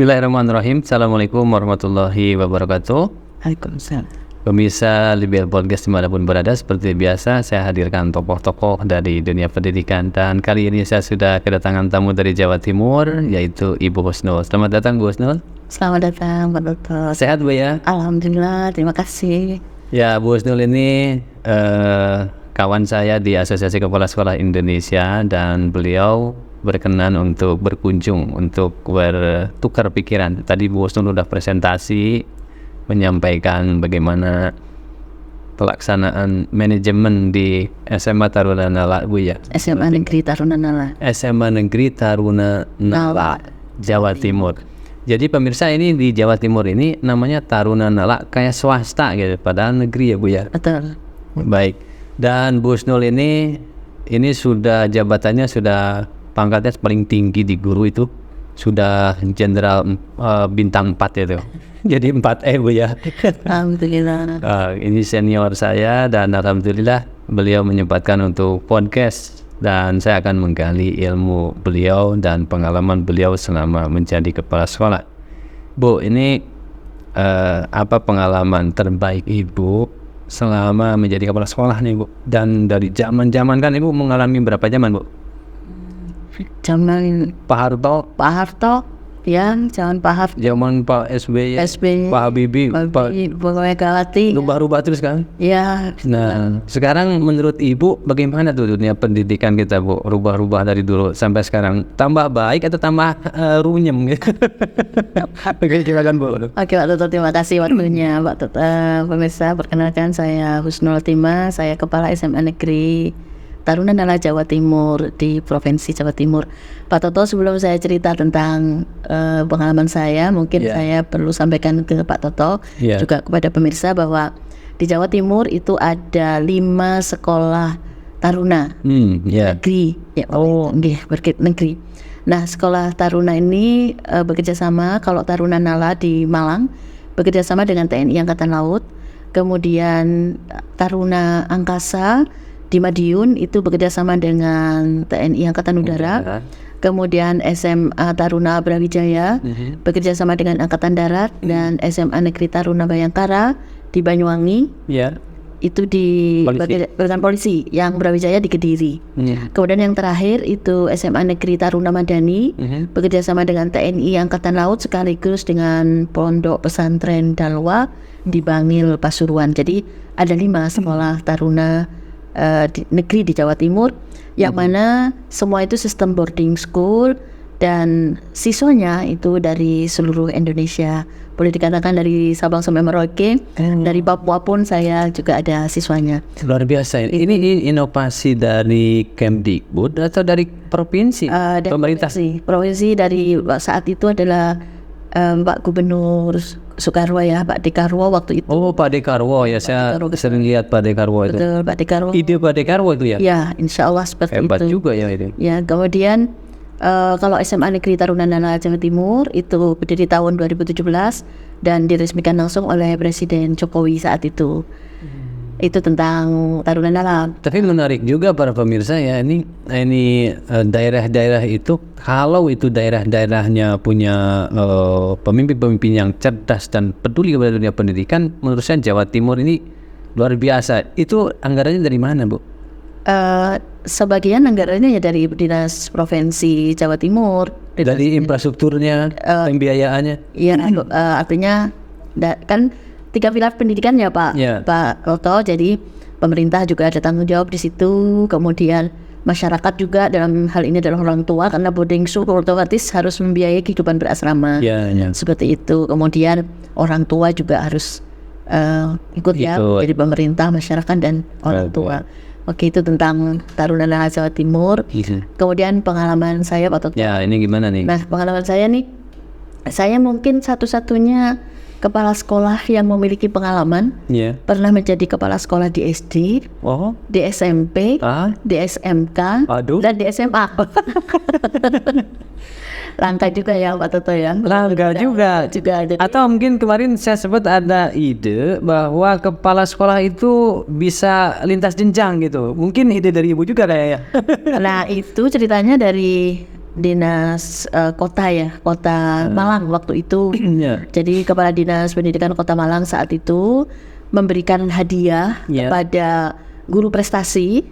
Bismillahirrahmanirrahim. Assalamualaikum warahmatullahi wabarakatuh. Waalaikumsalam. Pemirsa Libel Podcast dimanapun berada, seperti biasa saya hadirkan tokoh-tokoh dari dunia pendidikan. Dan kali ini saya sudah kedatangan tamu dari Jawa Timur, yaitu Ibu Husnul. Selamat datang Bu Husnul. Selamat datang Pak Dokter. Sehat Bu ya? Alhamdulillah, terima kasih. Ya, Bu Husnul ini kawan saya di Asosiasi Kepala Sekolah Indonesia, dan beliau berkenan untuk berkunjung untuk bertukar pikiran. Tadi Bu Husnul sudah presentasi menyampaikan bagaimana pelaksanaan manajemen di SMA Taruna Nala Bu ya. SMA Negeri Taruna Nala. SMA Negeri Taruna Nala, Jawa Timur. Jadi pemirsa, ini di Jawa Timur ini namanya Taruna Nala, kayak swasta gitu, padahal negeri ya Bu ya. Betul. Baik. Dan Bu Husnul ini sudah jabatannya, sudah pangkatnya paling tinggi di guru itu, sudah jenderal bintang 4 itu. Jadi 4E Bu ya. Alhamdulillah. Ini senior saya, dan alhamdulillah beliau menyempatkan untuk podcast, dan saya akan menggali ilmu beliau dan pengalaman beliau selama menjadi kepala sekolah. Bu, ini apa pengalaman terbaik Ibu selama menjadi kepala sekolah nih Bu? Dan dari zaman-zaman kan Ibu mengalami berapa zaman Bu? Zaman Pak Harto, yang zaman Pak Harto, zaman Pak SBY, Pak Habibie, Pak Megawati. rubah-rubah terus kan? Ya. Nah, sekarang menurut Ibu bagaimana tuh dunia pendidikan kita Bu? Rubah-rubah dari dulu sampai sekarang, tambah baik atau tambah runyem gitu? Silakan Bu. Oke Pak Dokter, terima kasih waktunya Pak Dokter. Pemirsa, perkenalkan saya Husnul Tima, saya Kepala SMA Negeri Taruna Nala Jawa Timur di Provinsi Jawa Timur. Pak Toto, sebelum saya cerita tentang pengalaman saya, mungkin saya perlu sampaikan ke Pak Toto juga kepada pemirsa bahwa di Jawa Timur itu ada 5 sekolah taruna negeri. Negeri. Nah, sekolah taruna ini bekerja sama, kalau Taruna Nala di Malang bekerja sama dengan TNI Angkatan Laut, kemudian Taruna Angkasa di Madiun itu bekerja sama dengan TNI Angkatan Udara, kemudian SMA Taruna Brawijaya bekerja sama dengan Angkatan Darat, dan SMA Negeri Taruna Bayangkara di Banyuwangi itu di bagian polisi, yang Brawijaya di Kediri. Kemudian yang terakhir itu SMA Negeri Taruna Madani bekerja sama dengan TNI Angkatan Laut sekaligus dengan Pondok Pesantren Dalwa di Bangil, Pasuruan. Jadi ada 5 sekolah taruna negeri di Jawa Timur, yang mana semua itu sistem boarding school, dan siswanya itu dari seluruh Indonesia. Boleh dikatakan dari Sabang sampai Merauke, dari Papua pun saya juga ada siswanya. Luar biasa. Ini inovasi dari Kemdikbud atau dari provinsi? Pemerintah? Provinsi dari saat itu adalah Pak Gubernur Soekarwo ya, Pak Dekarwo waktu itu. Oh, Pak Dekarwo ya, saya sering lihat Pak Dekarwo itu. Betul, Pak Dekarwo. Ide Pak Dekarwo itu ya? Ya, insya Allah seperti hebat itu. Hebat juga ya itu. Ya, kemudian kalau SMA Negeri Taruna Nala Jawa Timur itu berdiri tahun 2017 dan diresmikan langsung oleh Presiden Jokowi saat itu. Itu tentang Taruna Nala. Tapi menarik juga para pemirsa ya, ini daerah-daerah itu, kalau itu daerah-daerahnya punya pemimpin-pemimpin yang cerdas dan peduli kepada dunia pendidikan, menurut saya Jawa Timur ini luar biasa. Itu anggarannya dari mana Bu? Sebagian anggarannya ya dari Dinas Provinsi Jawa Timur. Dari infrastrukturnya, pembiayaannya. Iya, artinya kan 3 pilar pendidikan ya Pak Toto. Jadi pemerintah juga ada tanggung jawab di situ. Kemudian masyarakat juga dalam hal ini adalah orang tua, karena boarding school otomatis harus membiayai kehidupan berasrama. Seperti itu. Kemudian orang tua juga harus ikut ya. Jadi pemerintah, masyarakat, dan orang tua. Oke, itu tentang Taruna Nala Jawa Timur. Kemudian pengalaman saya Pak Toto. Ya, ini gimana nih? Nah, pengalaman saya nih, saya mungkin satu-satunya kepala sekolah yang memiliki pengalaman. Pernah menjadi kepala sekolah di SD, di SMP, di SMK, dan di SMA. Langka juga ya Pak Toto ya. Langka juga. Atau mungkin kemarin saya sebut ada ide bahwa kepala sekolah itu bisa lintas jenjang gitu. Mungkin ide dari Ibu juga kayaknya. Nah, itu ceritanya dari kota ya, kota Malang waktu itu. Ya. Jadi Kepala Dinas Pendidikan Kota Malang saat itu memberikan hadiah kepada guru prestasi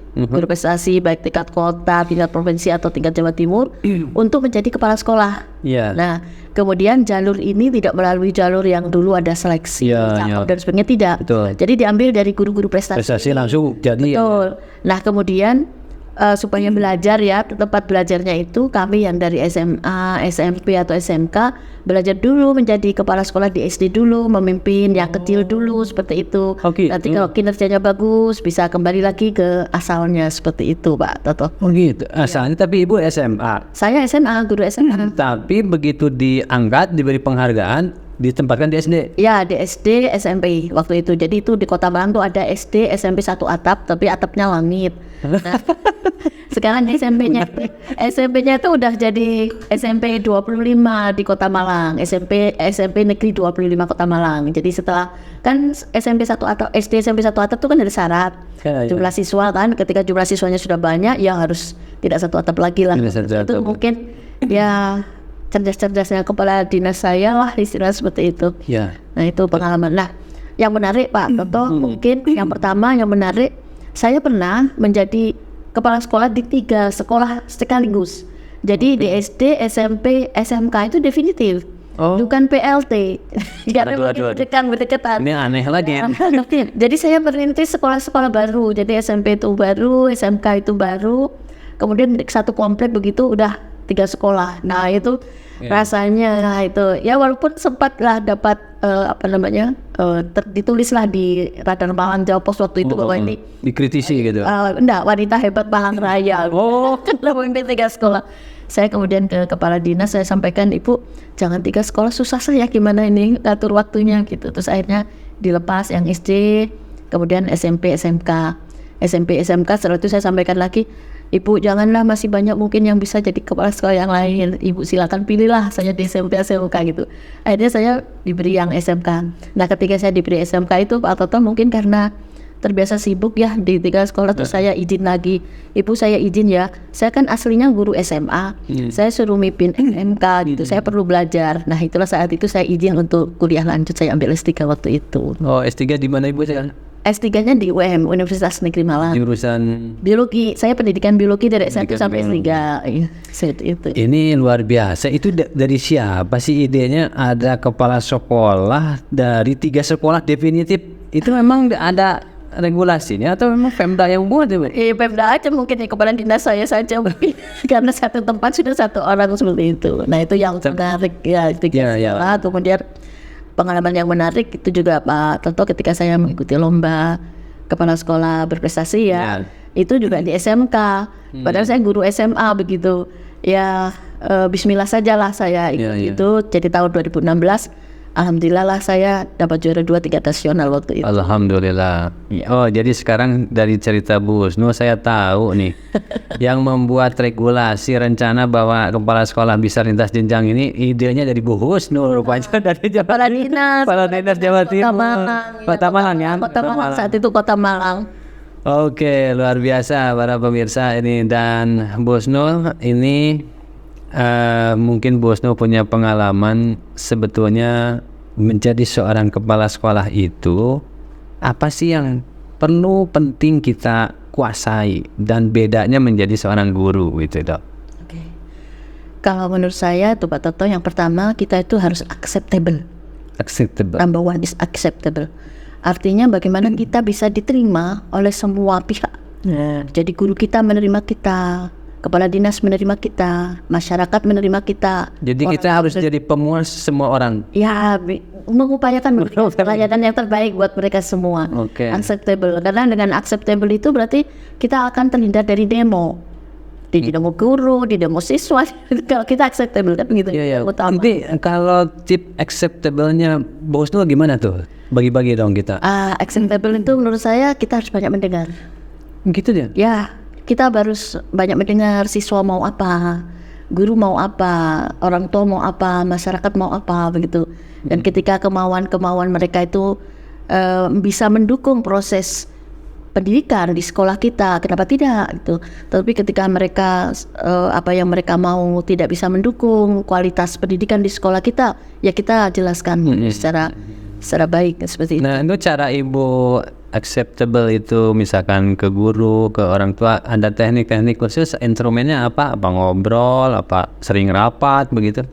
baik tingkat kota, tingkat provinsi atau tingkat Jawa Timur untuk menjadi kepala sekolah. Nah, kemudian jalur ini tidak melalui jalur yang dulu ada seleksi, cakap dan sebagainya, tidak. Jadi diambil dari guru-guru prestasi. Prestasi langsung jadi. Betul. Nah, kemudian supaya belajar ya, tempat belajarnya itu kami yang dari SMA, SMP atau SMK belajar dulu menjadi kepala sekolah di SD dulu, memimpin yang kecil dulu seperti itu. Nanti kalau kinerjanya bagus bisa kembali lagi ke asalnya seperti itu, Pak Toto. Oh gitu, asalnya tapi Ibu SMA. Saya SMA, guru SMA. Tapi begitu diangkat, diberi penghargaan, ditempatkan di SD? Ya, di SD, SMP waktu itu. Jadi itu di Kota Malang tuh ada SD, SMP satu atap, tapi atapnya langit. Nah, sekarang SMP-nya itu udah jadi SMP 25 di Kota Malang, SMP Negeri 25 Kota Malang. Jadi setelah kan SMP 1 atau SD SMP 1 atap itu kan ada syarat jumlah siswa kan, ketika jumlah siswanya sudah banyak ya harus tidak satu atap lagi lah. Itu mungkin ya cerdas-cerdasnya kepala dinas saya lah, istilah seperti itu. Nah itu pengalaman. Nah yang menarik Pak Toto, mungkin yang pertama yang menarik, saya pernah menjadi kepala sekolah di 3 sekolah sekaligus. Jadi di SD, SMP, SMK itu definitif, bukan PLT. Karena berdekatan. Ini aneh lagi ya. Jadi saya merintis sekolah-sekolah baru. Jadi SMP itu baru, SMK itu baru. Kemudian satu komplek begitu udah 3 sekolah. Nah itu rasanya itu ya walaupun sempat lah dapat ditulislah di Radar Malang Jawa Pos waktu itu bahwa ini dikritisi gitu. Enggak, wanita hebat Malang Raya. Karena memimpin 3 sekolah. Saya kemudian ke kepala dinas, saya sampaikan, Ibu jangan 3 sekolah, susah saya gimana ini ngatur waktunya gitu. Terus akhirnya dilepas yang SD, kemudian SMP SMK setelah itu saya sampaikan lagi, Ibu janganlah, masih banyak mungkin yang bisa jadi kepala sekolah yang lain, Ibu silakan pilihlah saya di SMP SMK gitu. Akhirnya saya diberi yang SMK. Nah ketika saya diberi SMK itu Pak Toto mungkin karena terbiasa sibuk ya di 3 sekolah, terus saya izin lagi, Ibu saya izin ya, saya kan aslinya guru SMA, saya suruh mimpin MK gitu, saya perlu belajar. Nah itulah saat itu saya izin untuk kuliah lanjut, saya ambil S3 waktu itu. S3 di mana Ibu sekarang? S3-nya di UM, Universitas Negeri Malang. Jurusan biologi. Saya pendidikan biologi dari S1 sampai S3. Itu. Ini luar biasa. Itu dari siapa sih idenya ada kepala sekolah dari 3 sekolah definitif? Itu memang ada regulasinya atau memang Pemda yang buat ya? Pemda aja mungkin ya, kepala dinas saya saja mungkin. Karena satu tempat sudah 1 orang seperti itu. Nah itu yang menarik ya. Kemudian pengalaman yang menarik itu juga Pak Toto ketika saya mengikuti lomba kepala sekolah berprestasi ya. Itu juga di SMK. Padahal saya guru SMA begitu. Ya bismillah sajalah saya ikut itu. Jadi tahun 2016 alhamdulillah lah saya dapat juara 2 tingkat nasional waktu itu. Alhamdulillah. Oh jadi sekarang dari cerita Bu Husnul saya tahu nih yang membuat regulasi rencana bahwa kepala sekolah bisa lintas jenjang ini idenya dari Bu Husnul rupanya dari Kepala Dinas Jawa Timur. Kota Malang ya. Kota Malang saat itu Kota Malang. Oke, luar biasa para pemirsa ini, dan Bu Husnul ini mungkin Bu Husnul punya pengalaman sebetulnya menjadi seorang kepala sekolah itu apa sih yang penting kita kuasai dan bedanya menjadi seorang guru gitu dok. Kalau menurut saya tuh Pak Toto, yang pertama kita itu harus acceptable. Number 1 is acceptable. Artinya bagaimana kita bisa diterima oleh semua pihak. Jadi guru kita menerima kita, kepala dinas menerima kita, masyarakat menerima kita. Jadi kita harus jadi pemuas semua orang. Ya, mengupayakan pelayanan yang terbaik buat mereka semua. Acceptable. Karena dengan acceptable itu berarti kita akan terhindar dari demo. Di demo guru, di demo siswa. Kalau kita acceptable kan begitu. Nanti kalau tip acceptable-nya Bu Husnul gimana tuh? Bagi-bagi dong kita. Acceptable itu menurut saya kita harus banyak mendengar. Gitu dia? Ya. Kita harus banyak mendengar siswa mau apa, guru mau apa, orang tua mau apa, masyarakat mau apa begitu. Dan ketika kemauan mereka itu bisa mendukung proses pendidikan di sekolah kita, kenapa tidak gitu. Tapi ketika mereka apa yang mereka mau tidak bisa mendukung kualitas pendidikan di sekolah kita, ya kita jelaskan secara baik seperti itu. Nah, itu cara ibu acceptable itu misalkan ke guru, ke orang tua, ada teknik-teknik khusus, instrumennya apa ngobrol, apa sering rapat begitu?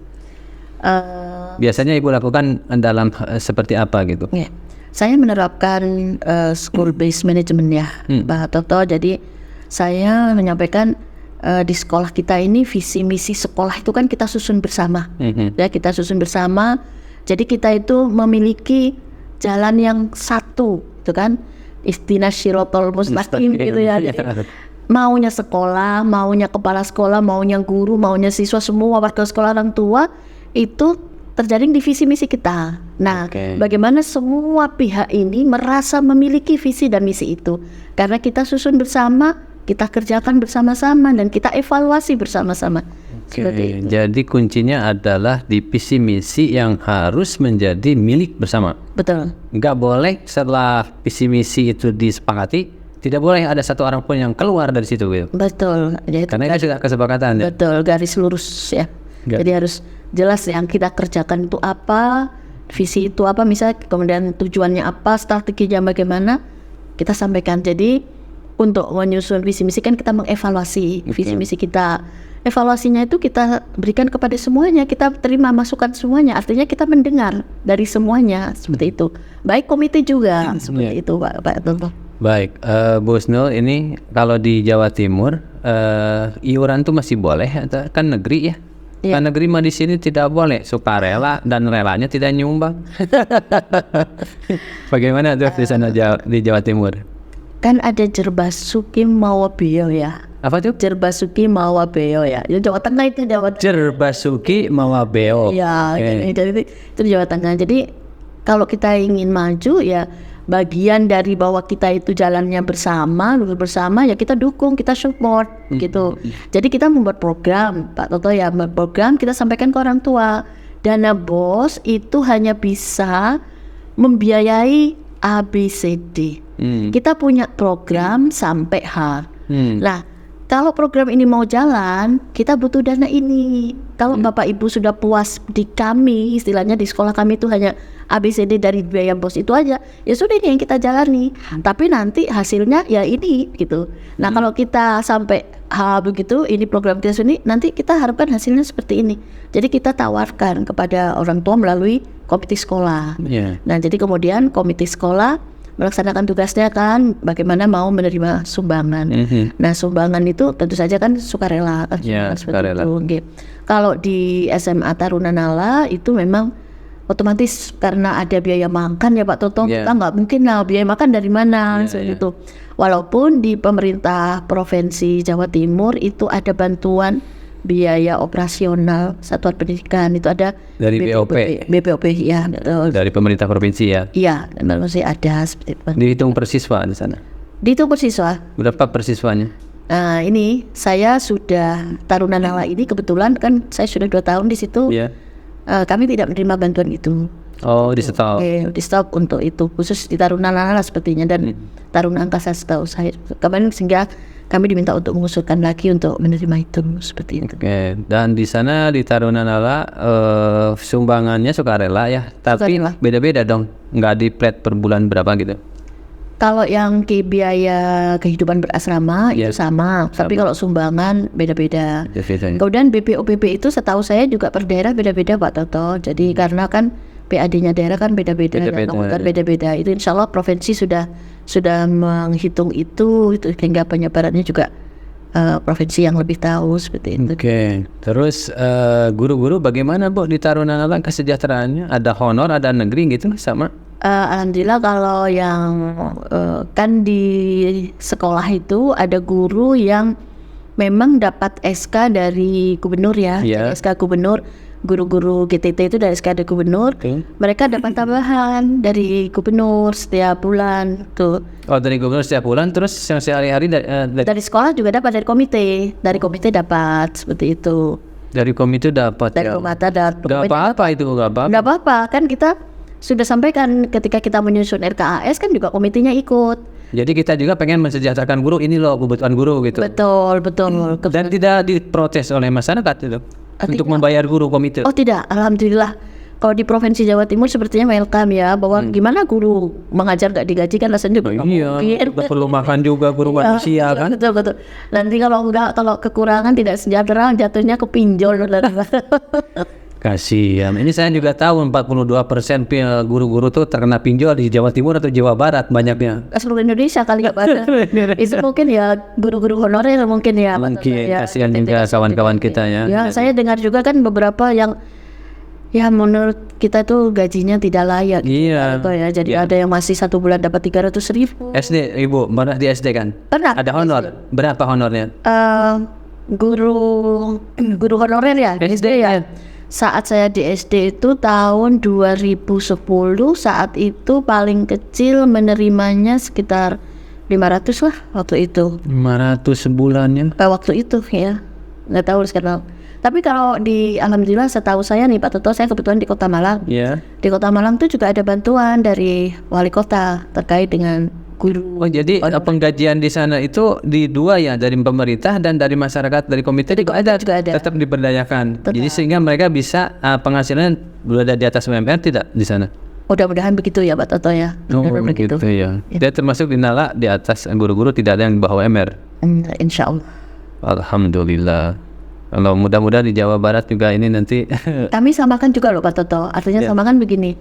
Biasanya ibu lakukan dalam seperti apa gitu? Ya. Saya menerapkan school based management ya, Pak Toto. Jadi saya menyampaikan di sekolah kita ini visi misi sekolah itu kan kita susun bersama, ya kita susun bersama. Jadi kita itu memiliki jalan yang satu, itu kan istina syirotol mustaqim gitu ya. Jadi, maunya sekolah, maunya kepala sekolah, maunya guru, maunya siswa, semua wakil sekolah, orang tua itu terjaring di visi misi kita. Nah, bagaimana semua pihak ini merasa memiliki visi dan misi itu? Karena kita susun bersama, kita kerjakan bersama-sama, dan kita evaluasi bersama-sama. Jadi kuncinya adalah di visi misi yang harus menjadi milik bersama. Betul. Nggak boleh setelah visi misi itu disepakati, tidak boleh ada satu orang pun yang keluar dari situ gitu. Betul. Karena itu juga kesepakatan ya. Betul, garis lurus ya. Jadi harus jelas yang kita kerjakan itu apa, visi itu apa, misalnya kemudian tujuannya apa, strateginya bagaimana, kita sampaikan. Jadi untuk menyusun visi misi kan kita mengevaluasi visi misi kita. Evaluasinya itu kita berikan kepada semuanya, kita terima masukan semuanya, artinya kita mendengar dari semuanya seperti itu. Baik komite juga seperti itu Pak Tonto. Baik, Bu Husnul, ini kalau di Jawa Timur iuran tuh masih boleh atau kan negeri ya? Kan negeri mah di sini tidak boleh, sukarela dan relanya tidak nyumbang. Bagaimana tuh di sana di Jawa Timur? Kan ada Jerbasuki Mawabeo ya. Apa tuh? Jerbasuki Mawabeo ya. Itu Jawa Tengah itu Jawa Tengah. Jerbasuki Mawabeo. Ya, itu di Jawa Tengah. Jadi kalau kita ingin maju ya bagian dari bahwa kita itu jalannya bersama, lurus bersama, ya kita dukung, kita support gitu. Jadi kita membuat program, Pak Toto ya, membuat program kita sampaikan ke orang tua. Dana BOS itu hanya bisa membiayai ABCD. Kita punya program sampai H. Nah, kalau program ini mau jalan, kita butuh dana ini. Kalau Bapak Ibu sudah puas di kami, istilahnya di sekolah kami itu hanya ABCD dari biaya BOS itu aja, ya sudah ini yang kita jalani. Tapi nanti hasilnya ya ini gitu. Nah kalau kita sampai begitu, ini program kita sini, nanti kita harapkan hasilnya seperti ini. Jadi kita tawarkan kepada orang tua melalui komite sekolah. Nah jadi kemudian komite sekolah melaksanakan tugasnya kan bagaimana mau menerima sumbangan. Nah sumbangan itu tentu saja kan sukarela kan, sukarela. Itu. Kalau di SMA Taruna Nala itu memang otomatis karena ada biaya makan ya Pak Toto, kita nggak mungkin lah biaya makan dari mana itu. Walaupun di pemerintah Provinsi Jawa Timur itu ada bantuan biaya operasional satuan pendidikan, itu ada dari BPOP ya, dari pemerintah provinsi ya. Iya, masih ada seperti itu. Dihitung per siswa di sana. Dihitung per siswa. Berapa per siswanya? Nah ini saya sudah Taruna Nala ini kebetulan kan saya sudah 2 tahun di situ. Kami tidak menerima bantuan itu. Oh, di stop. Di stop untuk itu khusus di Taruna Nala sepertinya dan Taruna Angkasa setahu saya kemarin, sehingga kami diminta untuk mengusulkan lagi untuk menerima itu seperti itu. Dan di sana di Taruna Nala sumbangannya sukarela ya, tapi beda-beda dong, nggak di plat per bulan berapa gitu. Kalau yang biaya kehidupan berasrama itu sama, tapi kalau sumbangan beda-beda. Kemudian BPOPP itu setahu saya juga per daerah beda-beda Pak Toto. Jadi karena kan PAD-nya daerah kan beda-beda. Itu insya Allah provinsi sudah menghitung itu hingga penyebarannya juga provinsi yang lebih tahu seperti itu. Terus guru-guru bagaimana Bu di Taruna Nala kesejahteraannya? Ada honor, ada negeri gitu sama? Alhamdulillah kalau yang kan di sekolah itu ada guru yang memang dapat SK dari gubernur ya, SK gubernur. Guru-guru GTT itu dari SK dari gubernur, mereka dapat tambahan dari gubernur setiap bulan tuh. Oh dari gubernur setiap bulan, terus yang sehari-hari dari sekolah juga dapat, dari komite dapat seperti itu. Dari komite dapat. Dari komite dapat. Gak apa-apa itu, gak apa-apa. Gak apa-apa kan kita sudah sampaikan ketika kita menyusun RKAS kan juga komitenya ikut. Jadi kita juga pengen mensejahterakan guru, ini loh kebutuhan guru gitu. Betul. Dan tidak diprotes oleh masyarakat itu untuk membayar guru komite. Oh tidak, alhamdulillah. Kalau di Provinsi Jawa Timur sepertinya welcome ya, bahwa gimana guru mengajar gak digaji kan rasanya juga Iya, kita perlu makan juga guru manusia kan. Betul. Nanti kalau kekurangan tidak sejahtera jatuhnya ke pinjol. Kasihan. Ini saya juga tahu 42% guru-guru tuh terkena pinjol di Jawa Timur atau Jawa Barat banyaknya. Seluruh Indonesia kali nggak pada. Itu mungkin ya guru-guru honorer mungkin ya. Mungkin Ya, kasihan juga kawan-kawan kita ya. Ya, saya dengar juga kan beberapa yang ya menurut kita tuh gajinya tidak layak. Iya. Gitu ya. Jadi ada yang masih 1 bulan dapat 300.000. SD, Ibu, pernah di SD kan? Pernah. Ada honor. Berapa honornya? Guru honorer ya SD ya. Saat saya di SD itu tahun 2010, saat itu paling kecil menerimanya sekitar 500 lah waktu itu. 500 sebulannya. Waktu itu ya, nggak tahu sekarang. Tapi kalau di alhamdulillah setahu saya nih Pak Toto, saya kebetulan di Kota Malang. Iya. Di Kota Malang tuh juga ada bantuan dari wali kota terkait dengan guru. Oh jadi penggajian di sana itu di dua ya, dari pemerintah dan dari masyarakat, dari komite juga ada. Tetap diberdayakan. Jadi sehingga mereka bisa penghasilan berada di atas UMR tidak di sana. Mudah-mudahan begitu ya Pak Toto ya. Oh begitu ya. Dan termasuk di Nala di atas guru-guru tidak ada yang di bawah UMR. Insya Allah. Alhamdulillah. Kalau mudah-mudahan di Jawa Barat juga ini nanti. Kami samakan juga loh Pak Toto. Artinya samakan begini.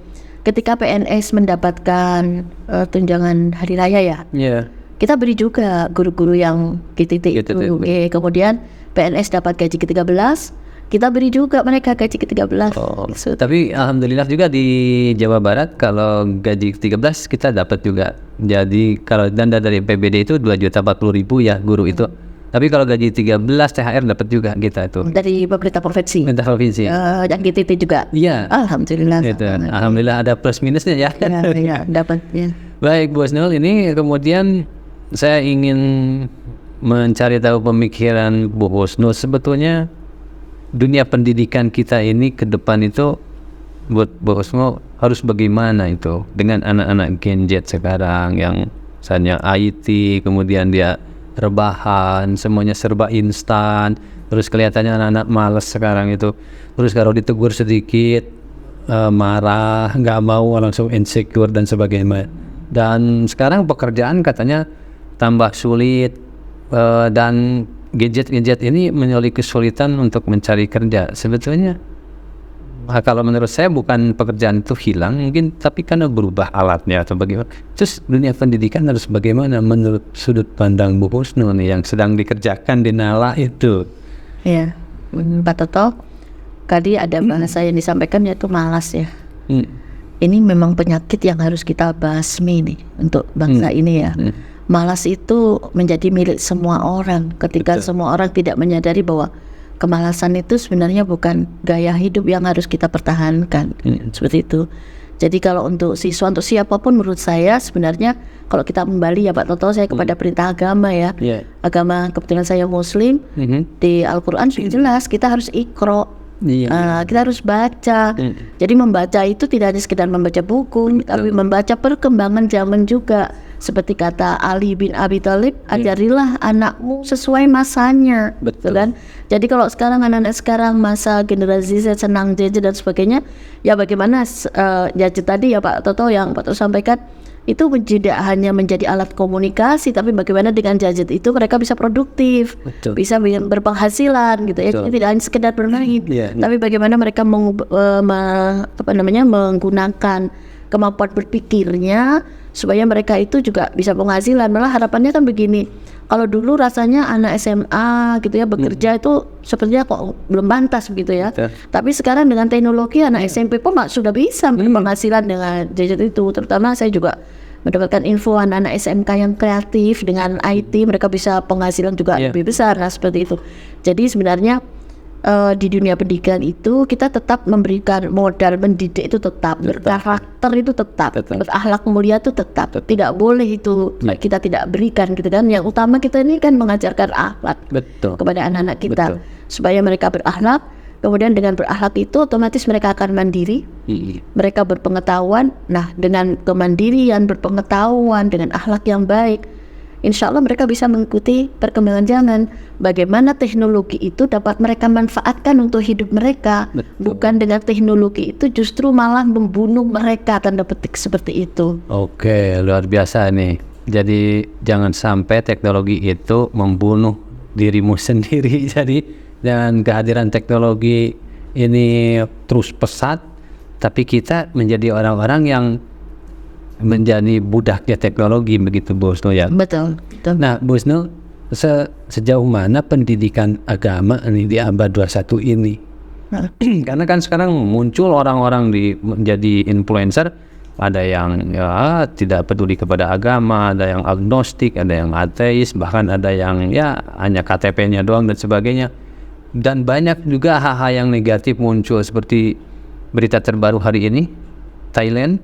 Ketika PNS mendapatkan tunjangan hari raya ya, kita beri juga guru-guru yang GTT itu. Kemudian PNS dapat gaji ke-13, kita beri juga mereka gaji ke-13. Tapi alhamdulillah juga di Jawa Barat kalau gaji ke-13 kita dapat juga. Jadi kalau dana dari PBD itu 2.040.000 ya guru itu. Tapi kalau gaji 13 THR dapat juga kita itu. Dari pemerintah provinsi. Pemerintah provinsi. Dan GTT juga. Iya. Alhamdulillah. Itu. Alhamdulillah ada plus minusnya ya. Iya, dapat ya. Baik Bu Husnul, ini kemudian saya ingin mencari tahu pemikiran Bu Husnul. Sebetulnya dunia pendidikan kita ini ke depan itu buat Bu Husnul harus bagaimana itu dengan anak-anak Gen Z sekarang yang misalnya IT, kemudian dia rebahan, semuanya serba instan, terus kelihatannya anak-anak malas sekarang itu, terus kalau ditegur sedikit marah, nggak mau, langsung insecure dan sebagainya. Dan sekarang pekerjaan katanya tambah sulit, dan gadget ini menyulit kesulitan untuk mencari kerja. Sebetulnya kalau menurut saya bukan pekerjaan itu hilang mungkin, tapi karena berubah alatnya atau bagaimana. Terus dunia pendidikan harus bagaimana menurut sudut pandang Bu Husnul nih yang sedang dikerjakan di Nala itu? Iya, Pak Toto, tadi ada bahasa yang disampaikan yaitu malas ya. Ini memang penyakit yang harus kita basmi nih untuk bangsa ini ya. Malas itu menjadi milik semua orang ketika semua orang tidak menyadari bahwa kemalasan itu sebenarnya bukan gaya hidup yang harus kita pertahankan. Seperti itu. Jadi kalau untuk siswa, untuk siapapun menurut saya sebenarnya kalau kita kembali ya Pak Toto, saya kepada perintah agama ya. Agama, kebetulan saya Muslim, di Al-Quran sudah jelas kita harus iqra. Kita harus baca. Jadi membaca itu tidak hanya sekedar membaca buku, tapi membaca perkembangan zaman juga. Seperti kata Ali bin Abi Thalib, ajarilah anakmu sesuai masanya. Betul kan? Jadi kalau sekarang anak-anak sekarang masa generasi Z senang gadget dan sebagainya, ya bagaimana gadget tadi ya Pak Toto yang Pak Toto sampaikan itu tidak hanya menjadi alat komunikasi, tapi bagaimana dengan gadget itu mereka bisa produktif, bisa berpenghasilan gitu ya. Jadi tidak hanya sekedar bermain, tapi bagaimana mereka menggunakan kemampuan berpikirnya supaya mereka itu juga bisa penghasilan. Malah harapannya kan begini, kalau dulu rasanya anak SMA gitu ya bekerja itu sepertinya kok belum pantas begitu ya. Tapi sekarang dengan teknologi anak SMP pun sudah bisa penghasilan dengan gadget itu. Terutama saya juga mendapatkan info anak-anak SMK yang kreatif dengan IT, mereka bisa penghasilan juga lebih besar. Nah seperti itu. Jadi sebenarnya di dunia pendidikan itu kita tetap memberikan modal mendidik itu tetap, berkarakter itu tetap, berakhlak mulia itu tetap. Tidak boleh itu kita tidak berikan gitu kan. Yang utama kita ini kan mengajarkan akhlak kepada anak-anak kita supaya mereka berakhlak. Kemudian dengan berakhlak itu otomatis mereka akan mandiri, mereka berpengetahuan. Nah, dengan kemandirian, berpengetahuan, dengan akhlak yang baik, insya Allah mereka bisa mengikuti perkembangan zaman. Bagaimana teknologi itu dapat mereka manfaatkan untuk hidup mereka. Bukan dengan teknologi itu justru malah membunuh mereka, tanda petik seperti itu. Oke, luar biasa nih. Jadi jangan sampai teknologi itu membunuh dirimu sendiri. Jadi dengan kehadiran teknologi ini terus pesat, tapi kita menjadi orang-orang yang menjadi budaknya teknologi, begitu Bu Husnul ya. Betul. Nah Bu Husnul, sejauh mana pendidikan agama ini di abad 21 ini? Karena kan sekarang muncul orang-orang menjadi influencer, ada yang ya tidak peduli kepada agama, ada yang agnostik, ada yang ateis, bahkan ada yang ya hanya KTP-nya doang dan sebagainya. Dan banyak juga hal-hal yang negatif muncul, seperti berita terbaru hari ini, Thailand,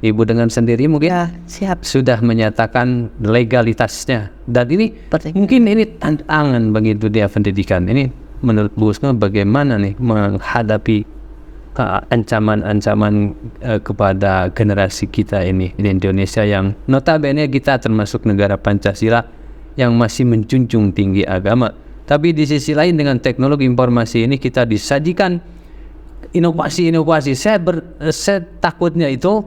Ibu dengar sendiri mungkin, siap. sudah menyatakan legalitasnya. Dan ini mungkin ini tantangan begitu dia pendidikan. Ini menurut Bu Husnul bagaimana nih menghadapi ancaman-ancaman kepada generasi kita ini di Indonesia, yang notabene kita termasuk negara Pancasila yang masih menjunjung tinggi agama. Tapi di sisi lain dengan teknologi informasi ini kita disajikan inovasi-inovasi. Saya takutnya itu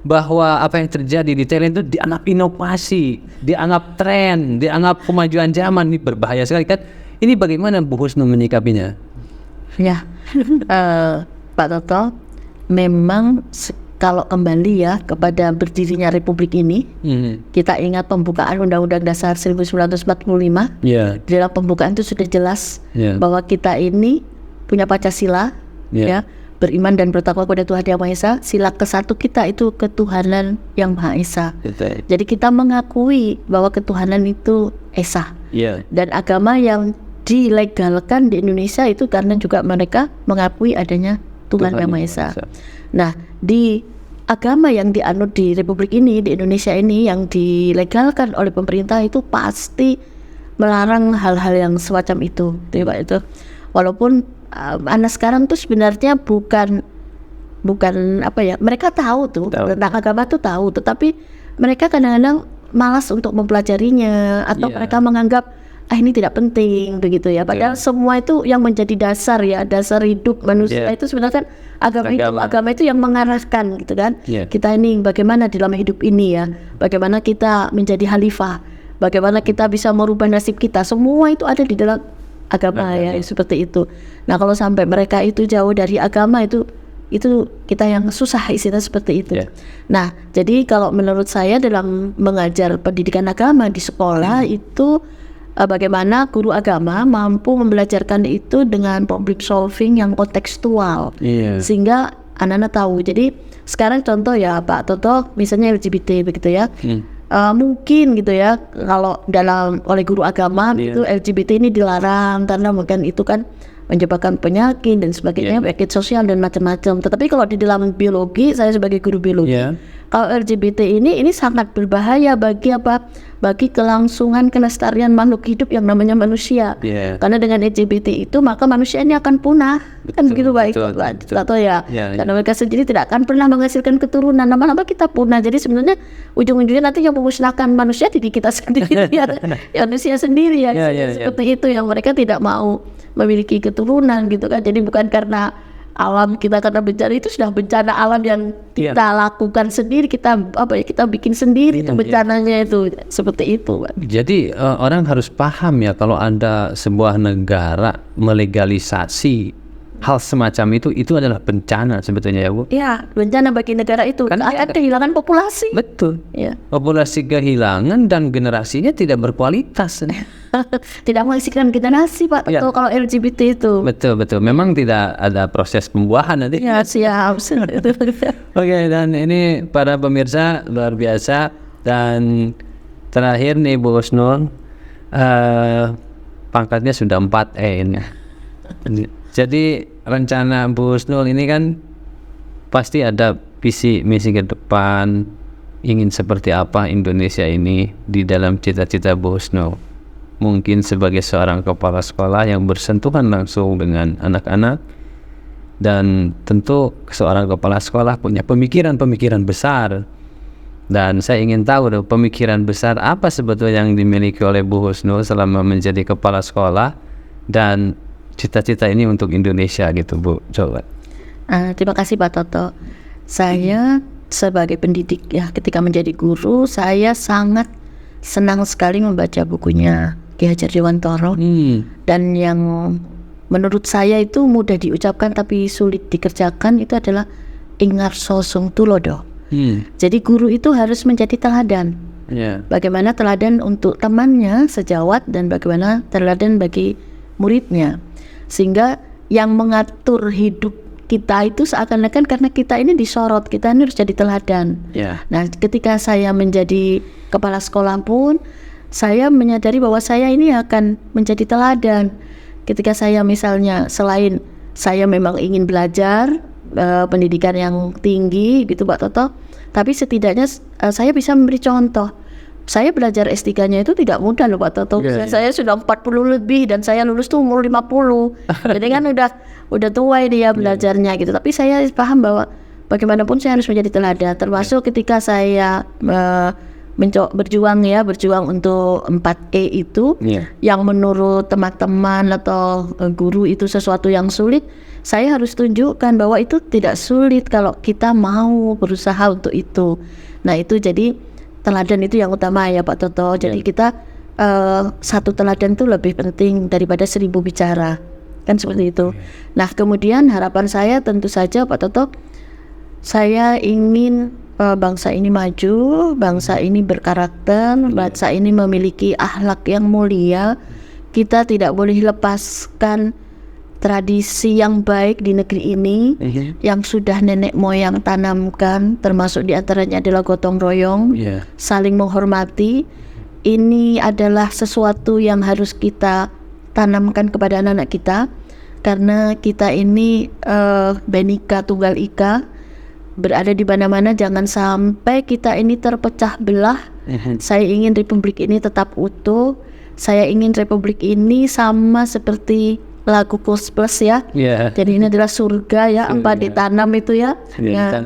bahwa apa yang terjadi di Thailand itu dianggap inovasi, dianggap tren, dianggap kemajuan zaman. Ini berbahaya sekali kan. Ini bagaimana Bu Husnul menyikapinya? Ya, Pak Toto, memang kalau kembali ya kepada berdirinya Republik ini, kita ingat pembukaan Undang-Undang Dasar 1945. Di dalam pembukaan itu sudah jelas bahwa kita ini punya Pancasila, ya, beriman dan bertakwa kepada Tuhan Yang Maha Esa. Sila ke-1 kita itu ketuhanan Yang Maha Esa. Jadi kita mengakui bahwa ketuhanan itu esa. Dan agama yang dilegalkan di Indonesia itu karena juga mereka mengakui adanya Tuhan Yang Maha Esa. Nah, di agama yang dianut di Republik ini, di Indonesia ini, yang dilegalkan oleh pemerintah itu pasti melarang hal-hal yang semacam itu, Pak itu. Walaupun anak sekarang tuh sebenarnya bukan apa ya, mereka tahu tentang agama tuh tahu, tetapi mereka kadang-kadang malas untuk mempelajarinya, atau mereka menganggap ini tidak penting begitu ya. Padahal semua itu yang menjadi dasar hidup manusia itu sebenarnya kan agama itu yang mengarahkan gitu kan. Kita ini bagaimana dalam hidup ini ya, bagaimana kita menjadi khalifah, bagaimana kita bisa merubah nasib kita, semua itu ada di dalam agama ya, seperti itu. Nah, kalau sampai mereka itu jauh dari agama itu kita yang susah istilah seperti itu. Nah, jadi kalau menurut saya dalam mengajar pendidikan agama di sekolah itu bagaimana guru agama mampu membelajarkan itu dengan problem solving yang kontekstual, sehingga anak-anak tahu. Jadi sekarang contoh ya Pak Toto, misalnya LGBT begitu ya, mungkin gitu ya, kalau oleh guru agama itu LGBT ini dilarang karena mungkin itu kan menyebabkan penyakit dan sebagainya, penyakit sosial dan macam-macam. Tetapi kalau di dalam biologi, saya sebagai guru biologi, kalau LGBT ini sangat berbahaya bagi bagi kelangsungan kelestarian makhluk hidup yang namanya manusia. Karena dengan LGBT itu maka manusia ini akan punah. Kan begitu Pak atau ya. Karena mereka sendiri tidak akan pernah menghasilkan keturunan, lama-lama kita punah. Jadi sebenarnya ujung-ujungnya nanti yang memusnahkan manusia diri kita sendiri, ya manusia sendiri ya. Seperti itu yang mereka tidak mau memiliki keturunan gitu kan. Jadi bukan karena alam kita karena bencana, itu sudah bencana alam yang kita lakukan sendiri, kita bikin sendiri itu bencananya itu, seperti itu Pak. Jadi orang harus paham ya, kalau ada sebuah negara melegalisasi hal semacam itu adalah bencana sebetulnya ya Bu. Ya, bencana bagi negara itu, karena akan kehilangan populasi. Betul. Populasi kehilangan dan generasinya tidak berkualitas. Tidak menghasilkan generasi Pak. Kalau LGBT itu. Betul. Memang tidak ada proses pembuahan nanti. Ya, siap. Oke, dan ini para pemirsa luar biasa. Dan terakhir nih Bu Husnul, pangkatnya sudah 4E ini. Jadi rencana Bu Husnul ini kan pasti ada visi misi ke depan, ingin seperti apa Indonesia ini di dalam cita-cita Bu Husnul. Mungkin sebagai seorang kepala sekolah yang bersentuhan langsung dengan anak-anak, Dan tentu seorang kepala sekolah punya pemikiran-pemikiran besar. Dan saya ingin tahu pemikiran besar apa sebetulnya yang dimiliki oleh Bu Husnul selama menjadi kepala sekolah dan cita-cita ini untuk Indonesia gitu Bu. Coba. Terima kasih Pak Toto. Saya sebagai pendidik ya, ketika menjadi guru saya sangat senang sekali membaca bukunya Ki Hajar Dewantara. Dan yang menurut saya itu mudah diucapkan tapi sulit dikerjakan itu adalah Ingarso Sung Tulodo. Jadi guru itu harus menjadi teladan. Bagaimana teladan untuk temannya sejawat dan bagaimana teladan bagi muridnya. Sehingga yang mengatur hidup kita itu seakan-akan karena kita ini disorot, kita ini harus jadi teladan. Nah, ketika saya menjadi kepala sekolah pun saya menyadari bahwa saya ini akan menjadi teladan. Ketika saya misalnya selain saya memang ingin belajar pendidikan yang tinggi gitu Pak Toto, tapi setidaknya saya bisa memberi contoh. Saya belajar S3-nya itu tidak mudah loh Pak Toto. Saya sudah 40 lebih dan saya lulus tuh umur 50. Jadi kan udah tua ini ya belajarnya gitu. Tapi saya paham bahwa bagaimanapun saya harus menjadi teladan. Termasuk ketika saya berjuang untuk 4E itu yang menurut teman-teman atau guru itu sesuatu yang sulit, saya harus tunjukkan bahwa itu tidak sulit kalau kita mau berusaha untuk itu. Nah itu jadi teladan itu yang utama ya Pak Toto. Jadi kita satu teladan itu lebih penting daripada 1000 bicara, kan seperti itu. Nah kemudian harapan saya tentu saja Pak Toto, saya ingin bangsa ini maju, bangsa ini berkarakter, bangsa ini memiliki akhlak yang mulia. Kita tidak boleh lepaskan tradisi yang baik di negeri ini yang sudah nenek moyang tanamkan, termasuk diantaranya adalah gotong royong, saling menghormati. Ini adalah sesuatu yang harus kita tanamkan kepada anak-anak kita, karena kita ini Bhinneka Tunggal Ika, berada di mana-mana. Jangan sampai kita ini terpecah belah. Saya ingin republik ini tetap utuh. Saya ingin republik ini sama seperti lagu Plus ya. Jadi ini adalah surga ya, empat ditanam itu ya.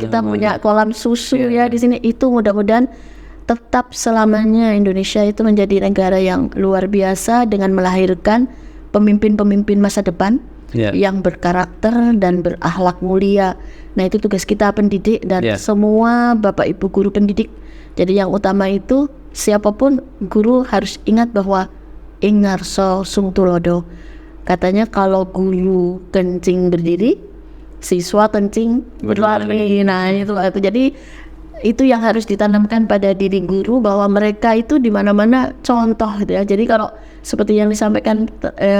Kita punya kolam susu ya di sini. Itu mudah-mudahan tetap selamanya Indonesia itu menjadi negara yang luar biasa dengan melahirkan pemimpin-pemimpin masa depan yang berkarakter dan berakhlak mulia. Nah itu tugas kita pendidik dan semua Bapak Ibu guru pendidik. Jadi yang utama itu siapapun guru harus ingat bahwa Ingarso Sung Tulodo. Katanya kalau guru kencing berdiri, siswa kencing berlari. Nah itu jadi itu yang harus ditanamkan pada diri guru, bahwa mereka itu di mana-mana contoh gitu ya. Jadi kalau seperti yang disampaikan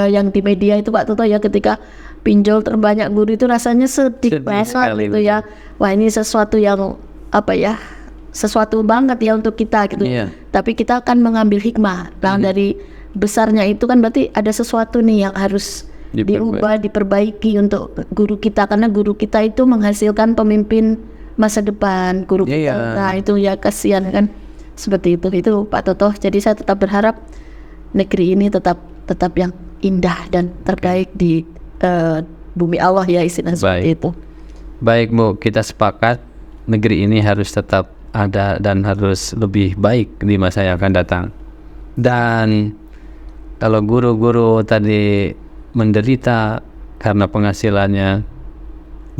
yang di media itu Pak Toto ya, ketika pinjol terbanyak guru itu rasanya sedih banget gitu ya. Wah ini sesuatu yang sesuatu banget ya untuk kita gitu. Tapi kita akan mengambil hikmah. Nah dari besarnya itu kan berarti ada sesuatu nih yang harus diubah, diperbaiki untuk guru kita, karena guru kita itu menghasilkan pemimpin masa depan guru kita. Nah itu ya kasihan kan seperti itu Pak Toto. Jadi saya tetap berharap negeri ini tetap yang indah dan terbaik di bumi Allah ya, istilahnya seperti itu. Baik Bu, kita sepakat negeri ini harus tetap ada dan harus lebih baik di masa yang akan datang. Dan kalau guru-guru tadi menderita karena penghasilannya,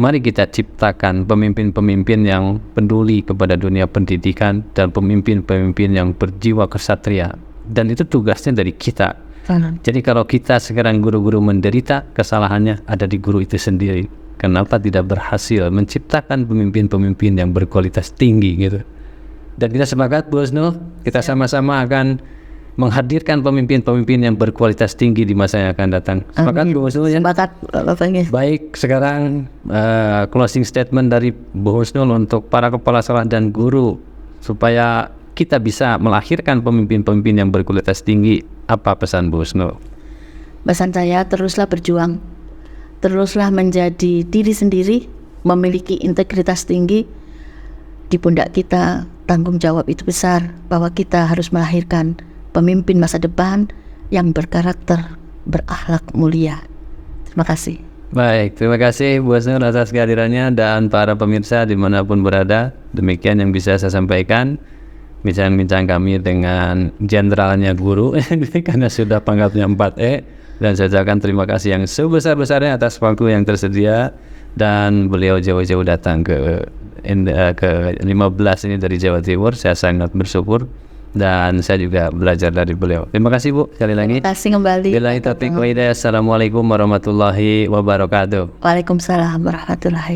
mari kita ciptakan pemimpin-pemimpin yang peduli kepada dunia pendidikan dan pemimpin-pemimpin yang berjiwa kesatria. Dan itu tugasnya dari kita. Jadi kalau kita sekarang guru-guru menderita, kesalahannya ada di guru itu sendiri. Kenapa tidak berhasil menciptakan pemimpin-pemimpin yang berkualitas tinggi gitu. Dan kita sepakat Bu Husnul, kita sama-sama akan menghadirkan pemimpin-pemimpin yang berkualitas tinggi di masa yang akan datang. Sepakat Bu Husnul ya? Sepakat. Baik, sekarang closing statement dari Bu Husnul untuk para kepala sekolah dan guru supaya kita bisa melahirkan pemimpin-pemimpin yang berkualitas tinggi. Apa pesan Bu Husnul? Pesan saya, teruslah berjuang, teruslah menjadi diri sendiri, memiliki integritas tinggi. Di pundak kita tanggung jawab itu besar, bahwa kita harus melahirkan pemimpin masa depan yang berkarakter, berakhlak mulia. Terima kasih. Baik, terima kasih Bu Husnul atas kehadirannya dan para pemirsa dimanapun berada. Demikian yang bisa saya sampaikan. Bincang-bincang kami dengan jenderalnya guru karena sudah pangkatnya 4E, dan saya ucapkan terima kasih yang sebesar-besarnya atas waktu yang tersedia, dan beliau jauh-jauh datang ke 15 ini dari Jawa Timur. Saya sangat bersyukur dan saya juga belajar dari beliau. Terima kasih Bu sekali lagi. Terima kasih kembali. Billahi taufiq wa hidayah. Assalamualaikum warahmatullahi wabarakatuh. Waalaikumsalam warahmatullahi